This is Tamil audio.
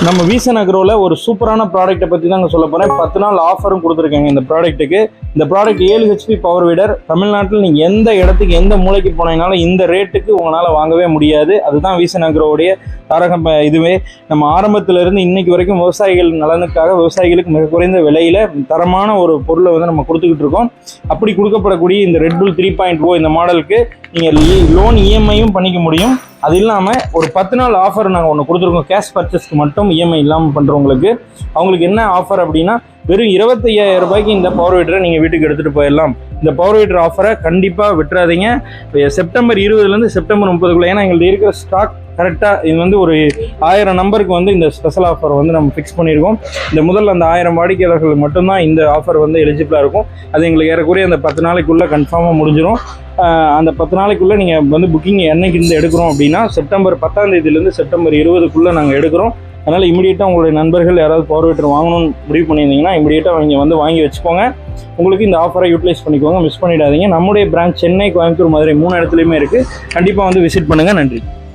நம்ம வீசன் அக்ரோவில் ஒரு சூப்பரான ப்ராடக்ட்டை பற்றி தாங்க சொல்ல போகிறேன். 10 நாள் ஆஃபரும் கொடுத்துருக்காங்க இந்த ப்ராடக்ட்டுக்கு. இந்த ப்ராடக்ட் 7 HP பவர் வீடர். தமிழ்நாட்டில் நீங்கள் எந்த இடத்துக்கு எந்த மூலைக்கு போனீங்கனாலும் இந்த ரேட்டுக்கு உங்களால் வாங்கவே முடியாது. அதுதான் வீசன் அக்ரோவுடைய தாரகம். இதுவே நம்ம ஆரம்பத்திலிருந்து இன்னைக்கு வரைக்கும் விவசாயிகள் நலனுக்காக விவசாயிகளுக்கு மிக குறைந்த விலையில் தரமான ஒரு பொருளை வந்து நம்ம கொடுத்துக்கிட்டு இருக்கோம். அப்படி கொடுக்கப்படக்கூடிய இந்த ரெட்புல் 3.0 இந்த மாடலுக்கு நீங்கள் லோன் இஎம்ஐயும் பண்ணிக்க முடியும். அது இல்லாமல் ஒரு 10 நாள் ஆஃபர் நாங்கள் ஒன்று கொடுத்துருக்கோம். கேஷ் பர்ச்சேஸ்க்கு மட்டும் இஎம்ஐ இல்லாமல் பண்ணுறவங்களுக்கு. அவங்களுக்கு என்ன ஆஃபர் அப்படின்னா, வெறும் 25,000 ரூபாய்க்கு இந்த பவர் வீட்டரை நீங்கள் வீட்டுக்கு எடுத்துகிட்டு போயிடலாம். இந்த பவர் வீட்டர் ஆஃபரை கண்டிப்பாக விட்டுறாதீங்க. செப்டம்பர் 20 செப்டம்பர் 30 ஏன்னா எங்களுக்கு இருக்கிற ஸ்டாக் கரெக்டாக இது வந்து ஒரு 1000 நம்பருக்கு வந்து இந்த ஸ்பெஷல் ஆஃபர் வந்து நம்ம ஃபிக்ஸ் பண்ணியிருக்கோம். இந்த முதல்ல அந்த 1000 வாடிக்கையாளர்கள் மட்டும்தான் இந்த ஆஃபர் வந்து எலிஜிபிளாக இருக்கும். அது எங்களுக்கு ஏறக்குறைய அந்த 10 நாளைக்குள்ளே கன்ஃபார்மாக முடிஞ்சிடும். அந்த 10 நாளைக்குள்ளே நீங்கள் வந்து புக்கிங் என்னைக்கு இருந்து எடுக்கிறோம் அப்படின்னா, செப்டம்பர் 10 செப்டம்பர் 20 நாங்கள் எடுக்கிறோம். அதனால் இமீடியட்டாக உங்களுடைய நண்பர்கள் யாராவது பவர் வீட்டர் வாங்கணும்னு முடிவு பண்ணியிருந்தீங்கன்னா இமீடியட்டாக நீங்கள் வந்து வாங்கி வச்சுக்கோங்க. உங்களுக்கு இந்த ஆஃபரை யூட்டிலைஸ் பண்ணிக்கோங்க, மிஸ் பண்ணிடாதீங்க. நம்முடைய பிரான்ச் சென்னை, கோயம்புத்தூர், மதுரை 3 இடத்துலையுமே இருக்குது. கண்டிப்பாக வந்து விசிட் பண்ணுங்கள். நன்றி.